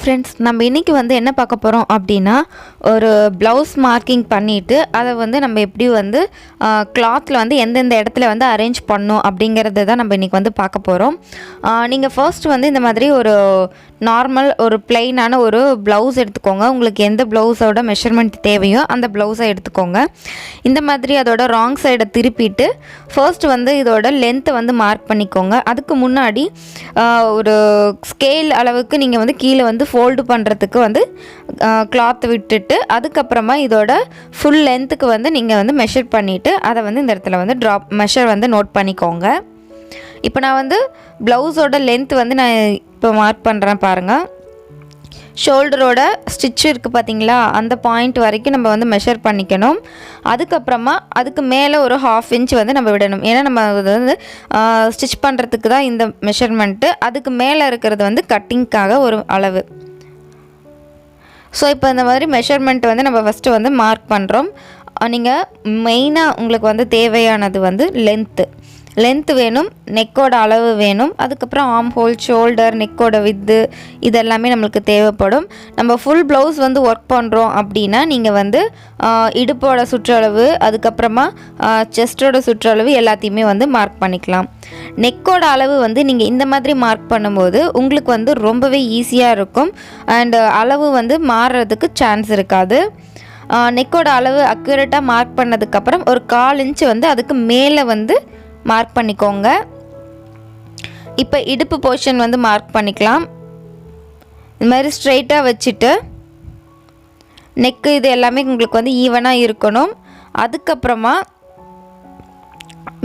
Hi friends, நம்ம இன்றைக்கி வந்து என்ன பார்க்க போகிறோம் அப்படின்னா, ஒரு ப்ளவுஸ் மார்க்கிங் பண்ணிவிட்டு அதை வந்து நம்ம எப்படி வந்து கிளாத்தில் வந்து எந்தெந்த இடத்துல வந்து அரேஞ்ச் பண்ணணும் அப்படிங்கிறது தான் நம்ம இன்றைக்கி வந்து பார்க்க போகிறோம். நீங்கள் ஃபர்ஸ்ட் வந்து இந்த மாதிரி ஒரு நார்மல் ஒரு பிளெயினான ஒரு ப்ளவுஸ் எடுத்துக்கோங்க. உங்களுக்கு எந்த ப்ளவுஸோட மெஷர்மெண்ட் தேவையோ அந்த ப்ளவுஸை எடுத்துக்கோங்க. இந்த மாதிரி அதோட ராங் சைடை திருப்பிட்டு ஃபர்ஸ்ட் வந்து இதோட லென்த்தை வந்து மார்க் பண்ணிக்கோங்க. அதுக்கு முன்னாடி ஒரு ஸ்கேல் அளவுக்கு நீங்கள் வந்து கீழே வந்து ஃபோல்டு பண்ணுறதுக்கு வந்து கிளாத்தை விட்டுட்டு அதுக்கப்புறமா இதோட ஃபுல் லென்த்துக்கு வந்து நீங்கள் வந்து மெஷர் பண்ணிவிட்டு அதை வந்து இந்த இடத்துல வந்து மெஷர் வந்து நோட் பண்ணிக்கோங்க. இப்போ நான் வந்து ப்ளவுஸோட லென்த் வந்து நான் இப்போ மார்க் பண்ணுறேன் பாருங்கள். ஷோல்டரோட ஸ்டிச் இருக்குது பார்த்தீங்களா, அந்த பாயிண்ட் வரைக்கும் நம்ம வந்து மெஷர் பண்ணிக்கணும். அதுக்கப்புறமா அதுக்கு மேலே ஒரு 1/2 இன்ச் வந்து நம்ம விடணும். ஏன்னா நம்ம வந்து ஸ்டிச் பண்ணுறதுக்கு தான் இந்த மெஷர்மெண்ட்டு. அதுக்கு மேலே இருக்கிறது வந்து கட்டிங்க்காக ஒரு அளவு. ஸோ இப்போ இந்த மாதிரி மெஷர்மெண்ட் வந்து நம்ம ஃபஸ்ட்டு வந்து மார்க் பண்ணுறோம். நீங்கள் மெயினாக உங்களுக்கு வந்து தேவையானது வந்து லென்த்து வேணும், நெக்கோட அளவு வேணும், அதுக்கப்புறம் ஆர்ம் ஹோல், ஷோல்டர், நெக்கோட வித்து இதெல்லாமே நம்மளுக்கு தேவைப்படும். நம்ம ஃபுல் ப்ளவுஸ் வந்து ஒர்க் பண்ணுறோம் அப்படின்னா நீங்கள் வந்து இடுப்போட சுற்றளவு, அதுக்கப்புறமா செஸ்டோட சுற்றளவு எல்லாத்தையுமே வந்து மார்க் பண்ணிக்கலாம். நெக்கோட அளவு வந்து நீங்கள் இந்த மாதிரி மார்க் பண்ணும்போது உங்களுக்கு வந்து ரொம்பவே ஈஸியாக இருக்கும் அண்ட் அளவு வந்து மாறுறதுக்கு சான்ஸ் இருக்காது. நெக்கோட அளவு அக்யூரேட்டாக மார்க் பண்ணதுக்கப்புறம் ஒரு 1/4 இன்ச்சு வந்து அதுக்கு மேலே வந்து மார்க் பண்ணிக்கோங்க. இப்போ இடுப்பு போர்ஷன் வந்து மார்க் பண்ணிக்கலாம். இந்த மாதிரி ஸ்ட்ரெயிட்டாக வச்சுட்டு நெக்கு இது எல்லாமே உங்களுக்கு வந்து ஈவனாக இருக்கணும். அதுக்கப்புறமா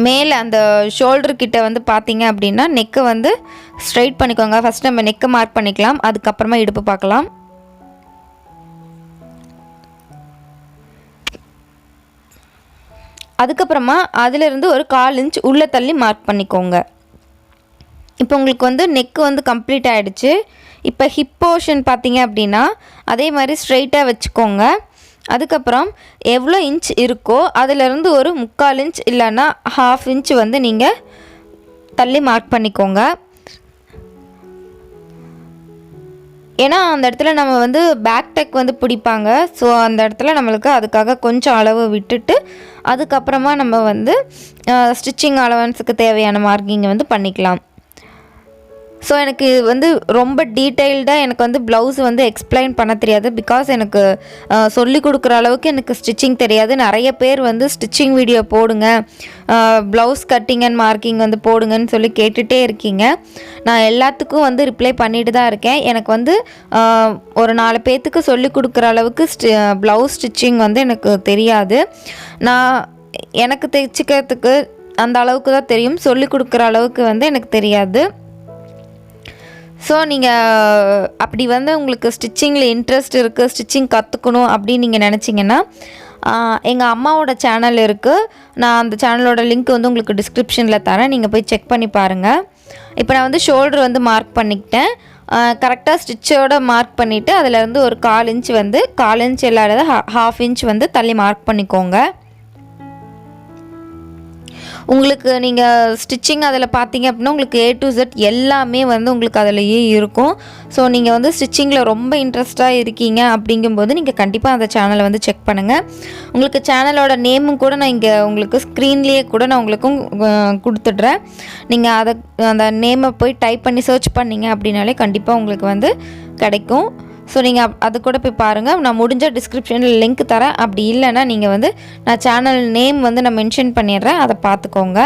மேலே அந்த ஷோல்டர் கிட்ட வந்து பார்த்தீங்க அப்படின்னா நெக்கை வந்து ஸ்ட்ரெயிட் பண்ணிக்கோங்க. ஃபஸ்ட் நம்ம நெக்கை மார்க் பண்ணிக்கலாம், அதுக்கப்புறமா இடுப்பு பார்க்கலாம். அதுக்கப்புறமா அதிலிருந்து ஒரு 1/4 இன்ச் உள்ளே தள்ளி மார்க் பண்ணிக்கோங்க. இப்போ உங்களுக்கு வந்து நெக்கு வந்து கம்ப்ளீட் ஆகிடுச்சு. இப்போ ஹிப் போர்ஷன் பார்த்தீங்க அப்படின்னா அதே மாதிரி ஸ்ட்ரெயிட்டாக வச்சுக்கோங்க. அதுக்கப்புறம் எவ்வளோ இன்ச் இருக்கோ அதிலிருந்து ஒரு 3/4 இன்ச் இல்லைன்னா 1/2 இன்ச் வந்து நீங்கள் தள்ளி மார்க் பண்ணிக்கோங்க. ஏன்னா அந்த இடத்துல நம்ம வந்து பேக் டெக் வந்து பிடிப்பாங்க. ஸோ அந்த இடத்துல நம்மளுக்கு அதுக்காக கொஞ்சம் அளவு விட்டுட்டு அதுக்கப்புறமா நம்ம வந்து ஸ்டிச்சிங் அலவன்ஸுக்கு தேவையான மார்க்கிங்கை வந்து பண்ணிக்கலாம். ஸோ எனக்கு வந்து ரொம்ப டீட்டெயில்டாக எனக்கு வந்து ப்ளவுஸ் வந்து எக்ஸ்பிளைன் பண்ண தெரியாது. பிகாஸ் எனக்கு சொல்லி கொடுக்குற அளவுக்கு எனக்கு ஸ்டிச்சிங் தெரியாது. நிறைய பேர் வந்து ஸ்டிச்சிங் வீடியோ போடுங்க, ப்ளவுஸ் கட்டிங் அண்ட் மார்க்கிங் வந்து போடுங்கன்னு சொல்லி கேட்டுகிட்டே இருக்கீங்க. நான் எல்லாத்துக்கும் வந்து ரிப்ளை பண்ணிட்டு தான் இருக்கேன். எனக்கு வந்து ஒரு 4 பேர்த்துக்கு சொல்லி கொடுக்குற அளவுக்கு ப்ளவுஸ் ஸ்டிச்சிங் வந்து எனக்கு தெரியாது. எனக்கு தைச்சிக்கிறதுக்கு அந்த அளவுக்கு தான் தெரியும், சொல்லி கொடுக்குற அளவுக்கு வந்து எனக்கு தெரியாது. ஸோ நீங்கள் அப்படி வந்து உங்களுக்கு ஸ்டிச்சிங்கில் இன்ட்ரெஸ்ட் இருக்குது, ஸ்டிச்சிங் கற்றுக்கணும் அப்படின்னு நீங்கள் நினச்சிங்கன்னா எங்கள் அம்மாவோட சேனல் இருக்குது. நான் அந்த சேனலோட லிங்க் வந்து உங்களுக்கு டிஸ்கிரிப்ஷனில் தரேன், நீங்கள் போய் செக் பண்ணி பாருங்கள். இப்போ நான் வந்து ஷோல்டர் வந்து மார்க் பண்ணிக்கிட்டேன். கரெக்டாக ஸ்டிச்சோட மார்க் பண்ணிவிட்டு அதிலேருந்து ஒரு 1/4 இன்ச் வந்து 1/4 இன்ச் இல்லாத 1/2 இன்ச் வந்து தள்ளி மார்க் பண்ணிக்கோங்க. உங்களுக்கு நீங்கள் ஸ்டிச்சிங் அதில் பார்த்தீங்க அப்படின்னா உங்களுக்கு A to Z எல்லாமே வந்து உங்களுக்கு அதிலேயே இருக்கும். ஸோ நீங்கள் வந்து ஸ்டிச்சிங்கில் ரொம்ப இன்ட்ரெஸ்ட்டாக இருக்கீங்க அப்படிங்கும்போது நீங்கள் கண்டிப்பாக அந்த சேனலை வந்து செக் பண்ணுங்கள். உங்களுக்கு சேனலோட நேமும் கூட நான் இங்கே உங்களுக்கு ஸ்க்ரீன்லேயே கூட நான் உங்களுக்கும் கொடுத்துட்றேன். நீங்கள் அந்த நேமை போய் டைப் பண்ணி சர்ச் பண்ணிங்க அப்படின்னாலே கண்டிப்பாக உங்களுக்கு வந்து கிடைக்கும். ஸோ நீங்கள் அது கூட போய் பாருங்கள். நான் முடிஞ்ச டிஸ்கிரிப்ஷனில் லிங்க் தரேன். அப்படி இல்லைன்னா நீங்கள் வந்து நான் சேனல் நேம் வந்து நான் மென்ஷன் பண்ணிடுறேன், அதை பார்த்துக்கோங்க.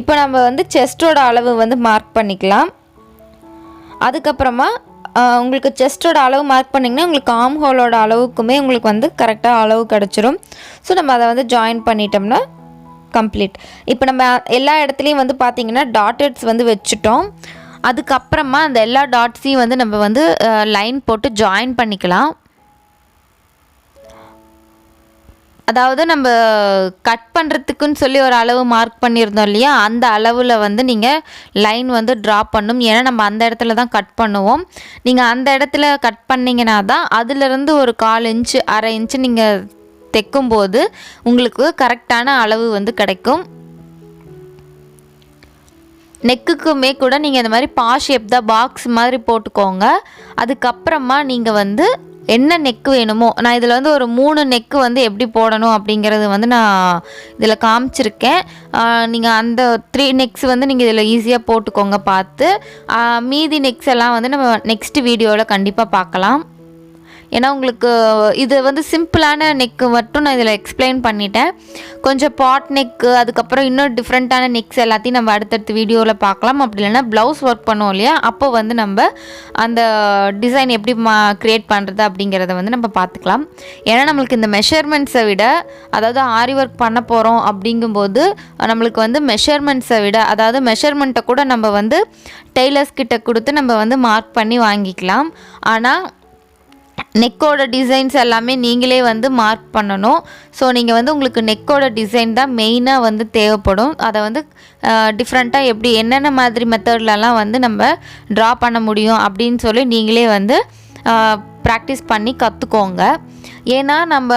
இப்போ நம்ம வந்து செஸ்டோட அளவு வந்து மார்க் பண்ணிக்கலாம். அதுக்கப்புறமா உங்களுக்கு செஸ்டோட அளவு மார்க் பண்ணிங்கன்னா உங்களுக்கு ஆர்ம் ஹோலோட அளவுக்குமே உங்களுக்கு வந்து கரெக்டாக அளவு கிடச்சிரும். ஸோ நம்ம அதை வந்து ஜாயின் பண்ணிட்டோம்னா கம்ப்ளீட். இப்போ நம்ம எல்லா இடத்துலையும் வந்து பார்த்திங்கன்னா டாட்டட்ஸ் வந்து வச்சுட்டோம். அதுக்கப்புறமா அந்த எல்லா டாட்ஸையும் வந்து நம்ம வந்து லைன் போட்டு ஜாயின் பண்ணிக்கலாம். அதாவது நம்ம கட் பண்ணுறதுக்குன்னு சொல்லி ஒரு அளவு மார்க் பண்ணியிருந்தோம் இல்லையா, அந்த அளவில் வந்து நீங்கள் லைன் வந்து ட்ரா பண்ணணும். ஏன்னா நம்ம அந்த இடத்துல தான் கட் பண்ணுவோம். நீங்கள் அந்த இடத்துல கட் பண்ணிங்கன்னா தான் அதிலிருந்து ஒரு 1/4 இன்ச்சு 1/2 இன்ச்சு நீங்கள் தைக்கும்போது உங்களுக்கு கரெக்டான அளவு வந்து கிடைக்கும். நெக்குக்குமே கூட நீங்கள் இந்த மாதிரி பா ஷேப் தான் பாக்ஸ் மாதிரி போட்டுக்கோங்க. அதுக்கப்புறமா நீங்கள் வந்து என்ன நெக்கு வேணுமோ, நான் இதில் வந்து ஒரு 3 நெக்கு வந்து எப்படி போடணும் அப்படிங்கிறது வந்து நான் இதில் காமிச்சிருக்கேன். நீங்கள் அந்த 3 நெக்ஸ் வந்து நீங்கள் இதில் ஈஸியாக போட்டுக்கோங்க பார்த்து. மீதி நெக்ஸ் எல்லாம் வந்து நம்ம நெக்ஸ்ட் வீடியோவில் கண்டிப்பாக பார்க்கலாம். ஏன்னா உங்களுக்கு இது வந்து சிம்பிளான நெக்கு மட்டும் நான் இதில் எக்ஸ்பிளைன் பண்ணிட்டேன். கொஞ்சம் பாட் நெக்கு, அதுக்கப்புறம் இன்னும் டிஃப்ரெண்ட்டான நெக்ஸ் எல்லாத்தையும் நம்ம அடுத்தடுத்த வீடியோவில் பார்க்கலாம். அப்படி இல்லைன்னா ப்ளவுஸ் ஒர்க் பண்ணுவோம் இல்லையா, அப்போ வந்து நம்ம அந்த டிசைன் எப்படி க்ரியேட் பண்ணுறது அப்படிங்கிறத வந்து நம்ம பார்த்துக்கலாம். ஏன்னா நம்மளுக்கு இந்த மெஷர்மெண்ட்ஸை விட, அதாவது ஆரி ஒர்க் பண்ண போகிறோம் அப்படிங்கும்போது நம்மளுக்கு வந்து மெஷர்மெண்ட்ஸை விட, அதாவது மெஷர்மெண்ட்டை கூட நம்ம வந்து டெய்லர்ஸ் கிட்ட கொடுத்து நம்ம வந்து மார்க் பண்ணி வாங்கிக்கலாம். ஆனால் நெக்கோட டிசைன்ஸ் எல்லாமே நீங்களே வந்து மார்க் பண்ணணும். ஸோ நீங்கள் வந்து உங்களுக்கு நெக்கோட டிசைன் தான் மெயினாக வந்து தேவைப்படும். அதை வந்து டிஃப்ரெண்ட்டாக எப்படி என்னென்ன மாதிரி மெத்தட்லலாம் வந்து நம்ம ட்ரா பண்ண முடியும் அப்படின்னு சொல்லி நீங்களே வந்து ப்ராக்டிஸ் பண்ணி கற்றுக்கோங்க. ஏன்னா நம்ம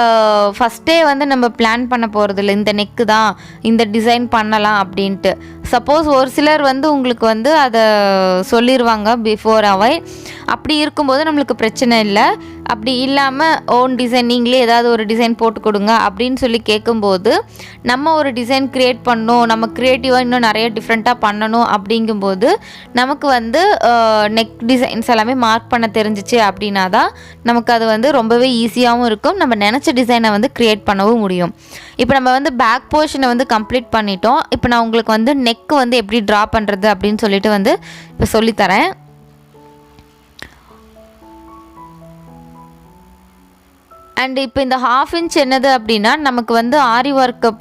ஃபஸ்ட்டே வந்து நம்ம பிளான் பண்ண போகிறதில்ல இந்த நெக்கு தான் இந்த டிசைன் பண்ணலாம் அப்படின்ட்டு. சப்போஸ் ஒரு சிலர் வந்து உங்களுக்கு வந்து அதை சொல்லிடுவாங்க பிஃபோராகவே. அப்படி இருக்கும்போது நம்மளுக்கு பிரச்சனை இல்லை. அப்படி இல்லாமல் ஓன் டிசைன் நீங்களே ஏதாவது ஒரு டிசைன் போட்டு கொடுங்க அப்படின்னு சொல்லி கேட்கும்போது, நம்ம ஒரு டிசைன் க்ரியேட் பண்ணணும், நம்ம க்ரியேட்டிவாக இன்னும் நிறைய டிஃப்ரெண்ட்டாக பண்ணணும் அப்படிங்கும்போது நமக்கு வந்து நெக் டிசைன்ஸ் எல்லாமே மார்க் பண்ண தெரிஞ்சிச்சு அப்படின்னா தான் நமக்கு அது வந்து ரொம்பவே ஈஸியாகவும் இருக்கும். நம்ம நினச்ச டிசைனை வந்து க்ரியேட் பண்ணவும் முடியும். இப்போ நம்ம வந்து பேக் போர்ஷனை வந்து கம்ப்ளீட் பண்ணிட்டோம். இப்போ நான் உங்களுக்கு வந்து நெக்கு வந்து எப்படி ட்ரா பண்ணுறது அப்படின்னு சொல்லிட்டு வந்து இப்போ சொல்லித்தரேன். அண்ட் இப்போ இந்த 1/2 இன்ச் என்னது அப்படின்னா, நமக்கு வந்து ஆரி ஒர்க்கு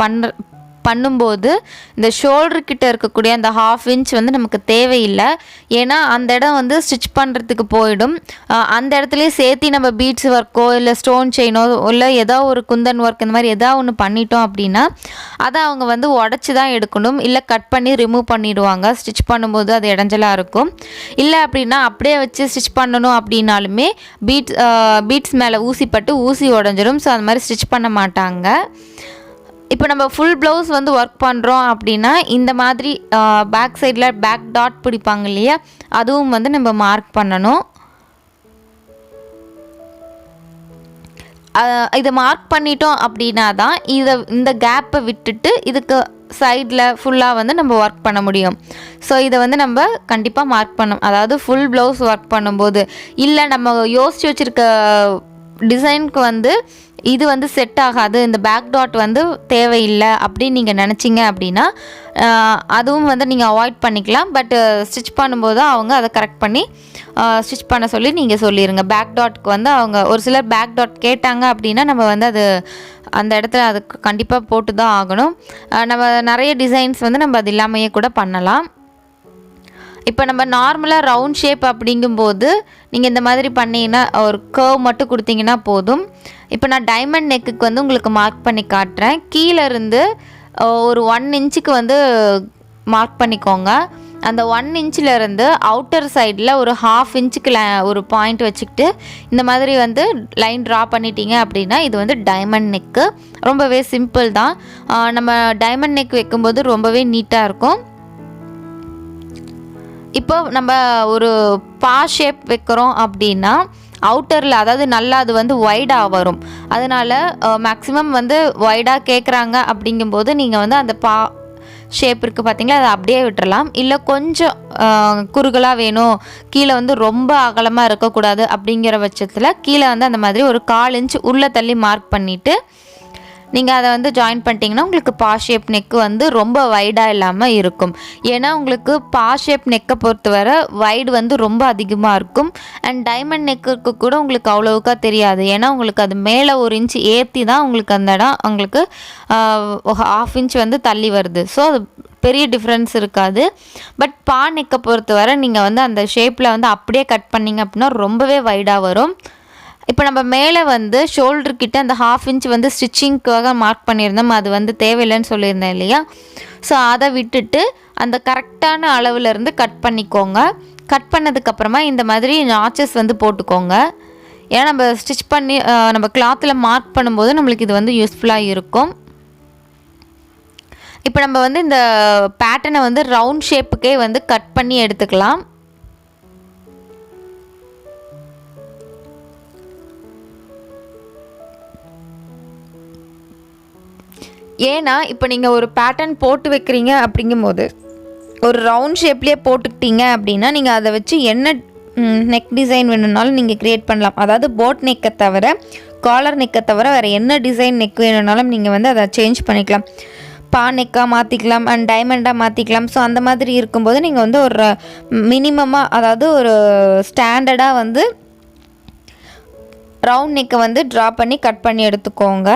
பண்ணும்போது இந்த ஷோல்டர் கிட்ட இருக்கக்கூடிய அந்த 1/2 இன்ச் வந்து நமக்கு தேவையில்லை. ஏன்னா அந்த இடம் வந்து ஸ்டிச் பண்ணுறதுக்கு போயிடும். அந்த இடத்துலையே சேர்த்து நம்ம பீட்ஸ் ஒர்க்கோ இல்லை ஸ்டோன் செயினோ இல்லை ஏதோ ஒரு குந்தன் ஒர்க் இந்த மாதிரி ஏதாவது ஒன்று பண்ணிட்டோம் அப்படின்னா அதை அவங்க வந்து உடச்சி தான் எடுக்கணும். இல்லை கட் பண்ணி ரிமூவ் பண்ணிடுவாங்க. ஸ்டிச் பண்ணும்போது அது இடைஞ்சலாக இருக்கும். இல்லை அப்படின்னா அப்படியே வச்சு ஸ்டிச் பண்ணணும் அப்படின்னாலுமே பீட்ஸ் மேலே ஊசி பட்டு ஊசி உடஞ்சிடும். ஸோ அந்த மாதிரி ஸ்டிச் பண்ண மாட்டாங்க. இப்போ நம்ம ஃபுல் ப்ளவுஸ் வந்து ஒர்க் பண்ணுறோம் அப்படின்னா இந்த மாதிரி பேக் சைடில் பேக் டாட் பிடிப்பாங்க இல்லையா, அதுவும் வந்து நம்ம மார்க் பண்ணணும். இதை மார்க் பண்ணிட்டோம் அப்படின்னா தான் இந்த கேப்பை விட்டுட்டு இதுக்கு சைடில் ஃபுல்லாக வந்து நம்ம ஒர்க் பண்ண முடியும். ஸோ இதை வந்து நம்ம கண்டிப்பாக மார்க் பண்ணணும். அதாவது ஃபுல் ப்ளவுஸ் ஒர்க் பண்ணும்போது இல்லை நம்ம யோசித்து வச்சுருக்க டிசைனுக்கு வந்து இது வந்து செட் ஆகாது, இந்த பேக் டாட் வந்து தேவையில்லை அப்படின்னு நீங்கள் நினச்சிங்க அப்படின்னா அதுவும் வந்து நீங்கள் அவாய்ட் பண்ணிக்கலாம். பட் ஸ்டிச் பண்ணும்போது அவங்க அதை கரெக்ட் பண்ணி ஸ்டிச் பண்ண சொல்லி நீங்கள் சொல்லிடுங்க. பேக் டாட்க்கு வந்து அவங்க ஒரு சிலர் பேக் டாட் கேட்டாங்க அப்படின்னா நம்ம வந்து அது அந்த இடத்துல அதுக்கு கண்டிப்பாக போட்டு தான் ஆகணும். நம்ம நிறைய டிசைன்ஸ் வந்து நம்ம அது இல்லாமையே கூட பண்ணலாம். இப்போ நம்ம நார்மலாக ரவுண்ட் ஷேப் அப்படிங்கும்போது நீங்கள் இந்த மாதிரி பண்ணிங்கன்னா ஒரு கர்வ் மட்டும் கொடுத்தீங்கன்னா போதும். இப்போ நான் டைமண்ட் நெக்குக்கு வந்து உங்களுக்கு மார்க் பண்ணி காட்டுறேன். கீழே இருந்து ஒரு 1 இன்ச்சுக்கு வந்து மார்க் பண்ணிக்கோங்க. அந்த 1 இன்ச்சிலேருந்து அவுட்டர் சைடில் ஒரு 1/2 இன்ச்சுக்கு ஒரு பாயிண்ட் வச்சுக்கிட்டு இந்த மாதிரி வந்து லைன் ட்ரா பண்ணிட்டீங்க அப்படின்னா இது வந்து டைமண்ட் நெக்கு. ரொம்பவே சிம்பிள் தான். நம்ம டைமண்ட் நெக் வைக்கும்போது ரொம்பவே நீட்டாக இருக்கும். இப்போ நம்ம ஒரு பா ஷேப் வைக்கிறோம் அப்படின்னா அவுட்டரில், அதாவது நல்லா அது வந்து வைடாக வரும். அதனால் மேக்ஸிமம் வந்து வைடாக கேட்குறாங்க அப்படிங்கும்போது நீங்கள் வந்து அந்த பா ஷேப் இருக்குது பார்த்தீங்களா, அதை அப்படியே விட்டுறலாம். இல்லை கொஞ்சம் குறுகலாக வேணும், கீழே வந்து ரொம்ப அகலமாக இருக்கக்கூடாது அப்படிங்கிற பட்சத்தில் கீழே வந்து அந்த மாதிரி ஒரு 1/4 இன்ச் உள்ளே தள்ளி மார்க் பண்ணிவிட்டு நீங்கள் அதை வந்து ஜாயின் பண்ணிட்டீங்கன்னா உங்களுக்கு பா ஷேப் நெக்கு வந்து ரொம்ப வைடாக இல்லாமல் இருக்கும். ஏன்னா உங்களுக்கு பா ஷேப் நெக்கை பொறுத்தவரை வைடு வந்து ரொம்ப அதிகமாக இருக்கும். அண்ட் டைமண்ட் நெக்குக்கு கூட உங்களுக்கு அவ்வளோவுக்கா தெரியாது. ஏன்னா உங்களுக்கு அது மேலே 1 இன்ச் ஏற்றி தான் உங்களுக்கு அந்த இடம் உங்களுக்கு 1/2 இன்ச் வந்து தள்ளி வருது. ஸோ அது பெரிய டிஃப்ரென்ஸ் இருக்காது. பட் பா நெக்கை பொறுத்தவரை நீங்கள் வந்து அந்த ஷேப்பில் வந்து அப்படியே கட் பண்ணிங்க அப்படின்னா ரொம்பவே வைடாக வரும். இப்போ நம்ம மேலே வந்து ஷோல்டர்கிட்ட அந்த 1/2 இன்ச் வந்து ஸ்டிச்சிங்க்காக மார்க் பண்ணியிருந்தோம், அது வந்து தேவையில்லைன்னு சொல்லியிருந்தேன் இல்லையா. ஸோ அதை விட்டுட்டு அந்த கரெக்டான அளவுலேருந்து கட் பண்ணிக்கோங்க. கட் பண்ணதுக்கப்புறமா இந்த மாதிரி நாச்சஸ் வந்து போட்டுக்கோங்க. ஏன்னா நம்ம ஸ்டிச் பண்ணி நம்ம கிளாத்தில் மார்க் பண்ணும்போது நம்மளுக்கு இது வந்து யூஸ்ஃபுல்லாக இருக்கும். இப்போ நம்ம வந்து இந்த பேட்டர்னை வந்து ரவுண்ட் ஷேப்புக்கே வந்து கட் பண்ணி எடுத்துக்கலாம். ஏன்னா இப்போ நீங்கள் ஒரு பேட்டர்ன் போட்டு வைக்கிறீங்க அப்படிங்கும்போது ஒரு ரவுண்ட் ஷேப்லேயே போட்டுக்கிட்டீங்க அப்படின்னா நீங்கள் அதை வச்சு என்ன நெக் டிசைன் வேணும்னாலும் நீங்கள் க்ரியேட் பண்ணலாம். அதாவது போட் நெக்கை தவிர, காலர் நெக்கை தவிர வேறு என்ன டிசைன் நெக் வேணும்னாலும் நீங்கள் வந்து அதை சேஞ்ச் பண்ணிக்கலாம். பா நெக்காக மாற்றிக்கலாம் அண்ட் டைமண்டாக மாற்றிக்கலாம். ஸோ அந்த மாதிரி இருக்கும்போது நீங்கள் வந்து ஒரு மினிமமாக, அதாவது ஒரு ஸ்டாண்டர்டாக வந்து ரவுண்ட் நெக்கை வந்து ட்ரா பண்ணி கட் பண்ணி எடுத்துக்கோங்க.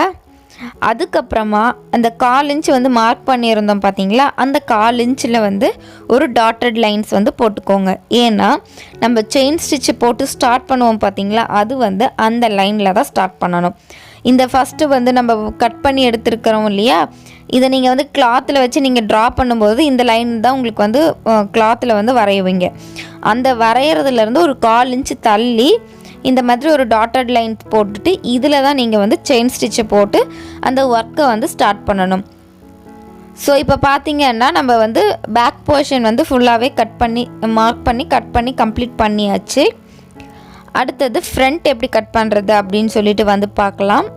அதுக்கப்புறமா அந்த 1/4 இன்ச் வந்து மார்க் பண்ணியிருந்தோம் பார்த்தீங்களா, அந்த 1/4 இன்ச்சில் வந்து ஒரு டாட்டட் லைன்ஸ் வந்து போட்டுக்கோங்க. ஏன்னா நம்ம செயின் ஸ்டிச்சு போட்டு ஸ்டார்ட் பண்ணுவோம் பார்த்தீங்களா, அது வந்து அந்த லைனில் தான் ஸ்டார்ட் பண்ணணும். இந்த ஃபஸ்ட்டு வந்து நம்ம கட் பண்ணி எடுத்துருக்கிறோம் இல்லையா, இதை நீங்கள் வந்து கிளாத்தில் வச்சு நீங்கள் ட்ரா பண்ணும்போது இந்த லைன் தான் உங்களுக்கு வந்து கிளாத்தில் வந்து வரையுவீங்க. அந்த வரைகிறதுலேருந்து ஒரு 1/4 இன்ச்சு தள்ளி இந்த மாதிரி ஒரு டாட்டட் லைன்ஸ் போட்டுட்டு இதில் தான் நீங்கள் வந்து செயின் ஸ்டிச்சை போட்டு அந்த ஒர்க்கை வந்து ஸ்டார்ட் பண்ணணும். ஸோ இப்போ பார்த்தீங்கன்னா நம்ம வந்து பேக் போர்ஷன் வந்து ஃபுல்லாகவே கட் பண்ணி மார்க் பண்ணி கட் பண்ணி கம்ப்ளீட் பண்ணியாச்சு. அடுத்தது ஃப்ரண்ட் எப்படி கட் பண்ணுறது அப்படின்னு சொல்லிட்டு வந்து பார்க்கலாம்.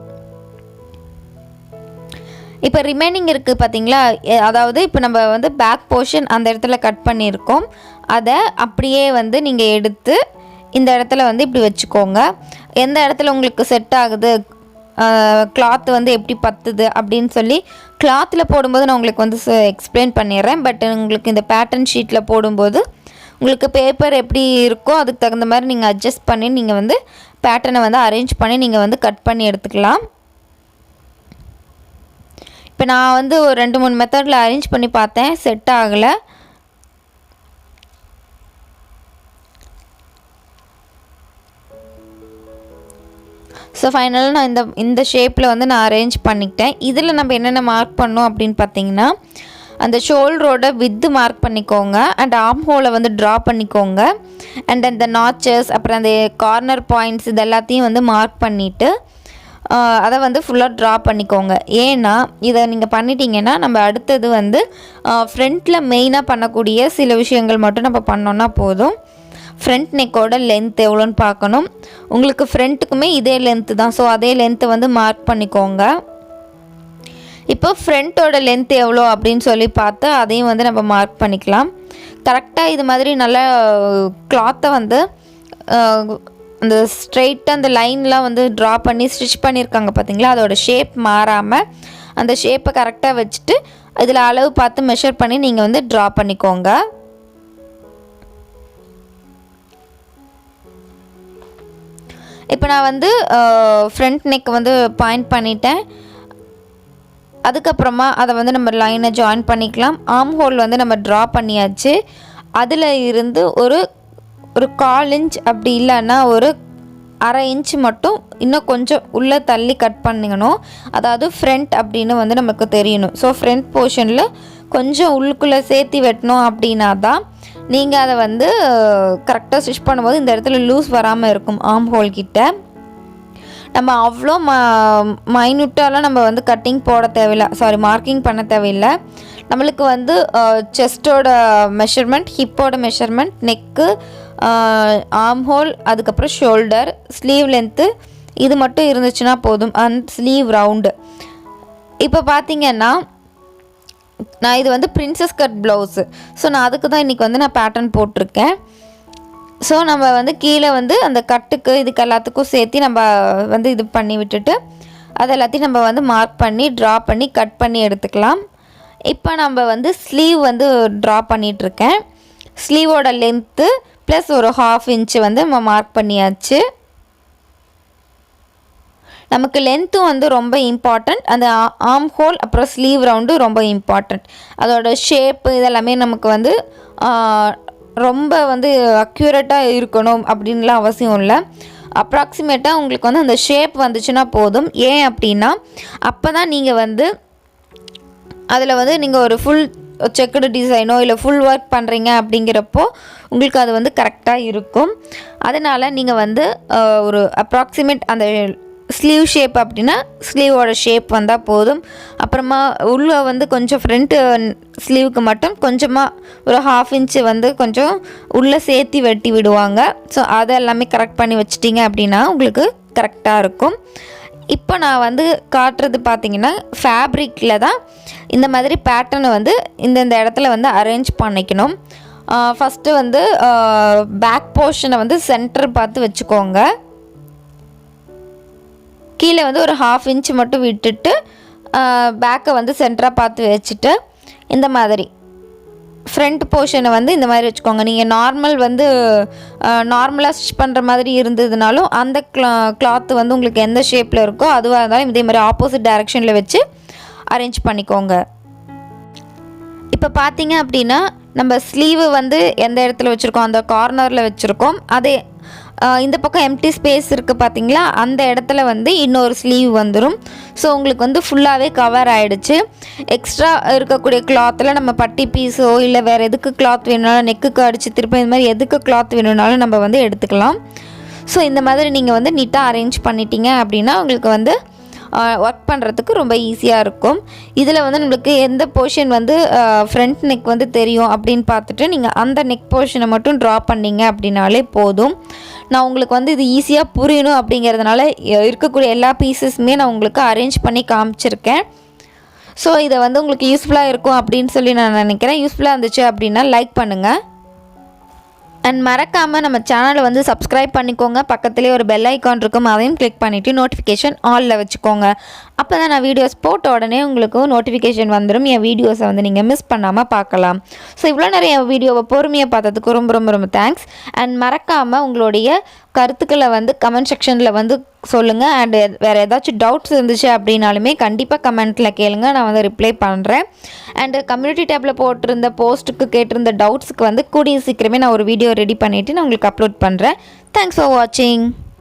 இப்போ ரிமைனிங் இருக்குது பார்த்தீங்களா, அதாவது இப்போ நம்ம வந்து பேக் போர்ஷன் அந்த இடத்துல கட் பண்ணியிருக்கோம். அதை அப்படியே வந்து நீங்கள் எடுத்து இந்த இடத்துல வந்து இப்படி வச்சுக்கோங்க. எந்த இடத்துல உங்களுக்கு செட் ஆகுது, கிளாத் வந்து எப்படி பத்துது அப்படின்னு சொல்லி கிளாத்தில் போடும்போது நான் உங்களுக்கு வந்து எக்ஸ்பிளைன் பண்ணிடுறேன். பட் உங்களுக்கு இந்த பேட்டர்ன் ஷீட்டில் போடும்போது உங்களுக்கு பேப்பர் எப்படி இருக்கோ அதுக்கு தகுந்த மாதிரி நீங்கள் அட்ஜஸ்ட் பண்ணி நீங்கள் வந்து பேட்டர்னை வந்து அரேஞ்ச் பண்ணி நீங்கள் வந்து கட் பண்ணி எடுத்துக்கலாம். இப்போ நான் வந்து ஒரு 2-3 மெத்தடில் அரேஞ்ச் பண்ணி பார்த்தேன், செட் ஆகலை. ஸோ ஃபைனலாக நான் இந்த ஷேப்பில் வந்து நான் அரேஞ்ச் பண்ணிக்கிட்டேன். இதில் நம்ம என்னென்ன மார்க் பண்ணோம் அப்படின்னு பார்த்தீங்கன்னா, அந்த ஷோல்டரோட வித்து மார்க் பண்ணிக்கோங்க அண்ட் ஆர்ம் ஹோலை வந்து ட்ரா பண்ணிக்கோங்க. அண்ட் அந்த நாச்சஸ், அப்புறம் அந்த கார்னர் பாயிண்ட்ஸ் இது எல்லாத்தையும் வந்து மார்க் பண்ணிவிட்டு அதை வந்து ஃபுல்லாக ட்ரா பண்ணிக்கோங்க. ஏன்னா இதை நீங்கள் பண்ணிட்டீங்கன்னா நம்ம அடுத்தது வந்து ஃப்ரண்ட்டில் மெயினாக பண்ணக்கூடிய சில விஷயங்கள் மட்டும் நம்ம பண்ணோன்னா போதும். ஃப்ரண்ட் நெக்கோட லென்த் எவ்வளோன்னு பார்க்கணும். உங்களுக்கு ஃப்ரண்ட்டுக்குமே இதே லென்த்து தான், ஸோ அதே லென்த்தை வந்து மார்க் பண்ணிக்கோங்க. இப்போ ஃப்ரண்ட்டோட லென்த் எவ்வளோ அப்படின்னு சொல்லி பார்த்து அதையும் வந்து நம்ம மார்க் பண்ணிக்கலாம். கரெக்டாக இது மாதிரி நல்லா கிளாத்தை வந்து அந்த ஸ்ட்ரெயிட்டாக அந்த லைன்லாம் வந்து ட்ரா பண்ணி ஸ்டிச் பண்ணியிருக்காங்க பார்த்தீங்களா, அதோட ஷேப் மாறாமல் அந்த ஷேப்பை கரெக்டாக வச்சுட்டு இதில் அளவு பார்த்து மெஷர் பண்ணி நீங்கள் வந்து ட்ரா பண்ணிக்கோங்க. இப்போ நான் வந்து ஃப்ரண்ட் நெக் வந்து பாயிண்ட் பண்ணிட்டேன். அதுக்கப்புறமா அதை வந்து நம்ம லைனை ஜாயின் பண்ணிக்கலாம். ஆர்ம் ஹோல் வந்து நம்ம ட்ரா பண்ணியாச்சு. அதில் இருந்து ஒரு 1/4 இன்ச் அப்படி இல்லைன்னா ஒரு 1/2 இன்ச் மட்டும் இன்னும் கொஞ்சம் உள்ளே தள்ளி கட் பண்ணிக்கணும். அதாவது ஃப்ரண்ட் அப்படின்னு வந்து நமக்கு தெரியணும். ஸோ ஃப்ரண்ட் போர்ஷனில் கொஞ்சம் உள்ளுக்குள்ளே சேர்த்து வெட்டணும். அப்படின்னா தான் நீங்கள் அதை வந்து கரெக்டாக ஸ்டிச் பண்ணும்போது இந்த இடத்துல லூஸ் வராமல் இருக்கும். ஆர்ம் ஹோல் கிட்ட நம்ம அவ்வளோ மைன்யூட்டாலாம் நம்ம வந்து கட்டிங் போட தேவையில்லை, மார்க்கிங் பண்ண தேவையில்லை. நம்மளுக்கு வந்து செஸ்ட்டோட மெஷர்மெண்ட், ஹிப்போட மெஷர்மெண்ட், நெக்கு, ஆர்ம் ஹோல், அதுக்கப்புறம் ஷோல்டர், ஸ்லீவ் லென்த்து இது மட்டும் இருந்துச்சுன்னா போதும். And sleeve round. இப்போ பார்த்தீங்கன்னா நான் இது வந்து பிரின்சஸ் கட் ப்ளவுஸு. ஸோ நான் அதுக்கு தான் இன்றைக்கி வந்து நான் பேட்டர்ன் போட்டிருக்கேன். ஸோ நம்ம வந்து கீழே வந்து அந்த கட்டுக்கு இதுக்கு எல்லாத்துக்கும் சேர்த்து நம்ம வந்து இது பண்ணி விட்டுட்டு அது எல்லாத்தையும் நம்ம வந்து மார்க் பண்ணி ட்ரா பண்ணி கட் பண்ணி எடுத்துக்கலாம். இப்போ நம்ம வந்து ஸ்லீவ் வந்து ட்ரா பண்ணிகிட்ருக்கேன். ஸ்லீவோட லென்த்து ப்ளஸ் ஒரு 1/2 இன்ச்சு வந்து நம்ம மார்க் பண்ணியாச்சு. நமக்கு லென்த்தும் வந்து ரொம்ப இம்பார்ட்டண்ட். அந்த ஆர்ம் ஹோல் அப்புறம் ஸ்லீவ் ரவுண்டு ரொம்ப இம்பார்ட்டண்ட். அதோட ஷேப்பு இதெல்லாமே நமக்கு வந்து ரொம்ப வந்து அக்யூரேட்டாக இருக்கணும் அப்படின்லாம் அவசியம் இல்லை. அப்ராக்சிமேட்டாக உங்களுக்கு வந்து அந்த ஷேப் வந்துச்சுன்னா போதும். ஏன் அப்படின்னா அப்போ தான் நீங்கள் வந்து அதில் வந்து நீங்கள் ஒரு ஃபுல் செக்குடு டிசைனோ இல்லை ஃபுல் ஒர்க் பண்ணுறீங்க அப்படிங்கிறப்போ உங்களுக்கு அது வந்து கரெக்டாக இருக்கும். அதனால் நீங்கள் வந்து ஒரு அப்ராக்சிமேட் அந்த ஸ்லீவ் ஷேப் அப்படின்னா ஸ்லீவோட ஷேப் வந்தால் போதும். அப்புறமா உள்ளே வந்து கொஞ்சம் ஃப்ரண்ட்டு ஸ்லீவுக்கு மட்டும் கொஞ்சமாக ஒரு 1/2 இன்ச்சு வந்து கொஞ்சம் உள்ளே சேர்த்து வெட்டி விடுவாங்க. ஸோ அதை எல்லாமே கரெக்ட் பண்ணி வச்சிட்டிங்க அப்படின்னா உங்களுக்கு கரெக்டாக இருக்கும். இப்போ நான் வந்து காட்டுறது பார்த்திங்கன்னா ஃபேப்ரிக்கில் தான் இந்த மாதிரி பேட்டர்னை வந்து இந்த இடத்துல வந்து அரேஞ்ச் பண்ணிக்கணும். ஃபஸ்ட்டு வந்து பேக் போர்ஷனை வந்து சென்டர் பார்த்து வச்சுக்கோங்க. கீழே வந்து ஒரு 1/2 இன்ச் மட்டும் விட்டுட்டு பேக்கை வந்து சென்டராக பார்த்து வச்சுட்டு இந்த மாதிரி ஃப்ரண்ட் போர்ஷனை வந்து இந்த மாதிரி வச்சுக்கோங்க. நீங்கள் நார்மலாக ஸ்டிச் பண்ணுற மாதிரி இருந்ததுனாலும் அந்த கிளாத்து வந்து உங்களுக்கு எந்த ஷேப்பில் இருக்கோ அதுவாக இருந்தாலும் இதே மாதிரி ஆப்போசிட் டைரெக்ஷனில் வச்சு அரேஞ்ச் பண்ணிக்கோங்க. இப்போ பார்த்தீங்க அப்படின்னா நம்ம ஸ்லீவு வந்து எந்த இடத்துல வச்சுருக்கோம், அந்த கார்னரில் வச்சுருக்கோம். அதே இந்த பக்கம் எம்டி ஸ்பேஸ் இருக்குது பார்த்தீங்களா, அந்த இடத்துல வந்து இன்னொரு ஸ்லீவ் வந்துடும். ஸோ உங்களுக்கு வந்து ஃபுல்லாகவே கவர் ஆகிடுச்சு. எக்ஸ்ட்ரா இருக்கக்கூடிய கிளாத்தில் நம்ம பட்டி பீஸோ இல்லை வேறு எதுக்கு கிளாத் வேணுனாலும் நெக்குக்கு அடித்து திருப்பி இந்த மாதிரி எதுக்கு கிளாத் வேணுனாலும் நம்ம வந்து எடுத்துக்கலாம். ஸோ இந்த மாதிரி நீங்கள் வந்து நீட்டாக அரேஞ்ச் பண்ணிட்டீங்க அப்படின்னா உங்களுக்கு வந்து ஒர்க் பண்ணுறதுக்கு ரொம்ப ஈஸியாக இருக்கும். இதில் வந்து நம்மளுக்கு எந்த போர்ஷன் வந்து ஃப்ரண்ட் நெக் வந்து தெரியும் அப்படின்னு பார்த்துட்டு நீங்கள் அந்த நெக் போர்ஷனை மட்டும் ட்ரா பண்ணிங்க அப்படின்னாலே போதும். நான் உங்களுக்கு வந்து இது ஈஸியாக புரியணும் அப்படிங்கிறதுனால இருக்கக்கூடிய எல்லா பீசஸுமே நான் உங்களுக்கு அரேஞ்ச் பண்ணி காமிச்சிருக்கேன். ஸோ இதை வந்து உங்களுக்கு யூஸ்ஃபுல்லாக இருக்கும் அப்படின்னு சொல்லி நான் நினைக்கிறேன். யூஸ்ஃபுல்லாக இருந்துச்சு அப்படின்னா லைக் பண்ணுங்கள். அண்ட் மறக்காமல் நம்ம சேனலை வந்து சப்ஸ்கிரைப் பண்ணிக்கோங்க. பக்கத்துலேயே ஒரு பெல் ஐக்கான் இருக்கும், அதையும் கிளிக் பண்ணிவிட்டு நோட்டிஃபிகேஷன் ஆலில் வச்சுக்கோங்க. அப்போ தான் நான் வீடியோஸ் போட்ட உடனே உங்களுக்கு நோட்டிஃபிகேஷன் வந்துடும். என் வீடியோஸை வந்து நீங்கள் மிஸ் பண்ணாமல் பார்க்கலாம். ஸோ இவ்வளோ நிறைய வீடியோவை பொறுமையாக பார்த்ததுக்கு ரொம்ப ரொம்ப ரொம்ப தேங்க்ஸ். அண்ட் மறக்காமல் உங்களுடைய கருத்துக்களை வந்து கமெண்ட் செக்ஷனில் வந்து சொல்லுங்கள். அண்டு வேறு ஏதாச்சும் டவுட்ஸ் இருந்துச்சு அப்படின்னாலுமே கண்டிப்பாக கமெண்ட்டில் கேளுங்க, நான் வந்து ரிப்ளை பண்ணுறேன். அண்டு கம்யூனிட்டி டேப்பில் போட்டிருந்த போஸ்ட்டுக்கு கேட்டிருந்த டவுட்ஸுக்கு வந்து கூடிய சீக்கிரமே நான் ஒரு வீடியோ ரெடி பண்ணிவிட்டு நான் உங்களுக்கு அப்லோட் பண்ணுறேன். தேங்க்ஸ் ஃபார் வாட்சிங்.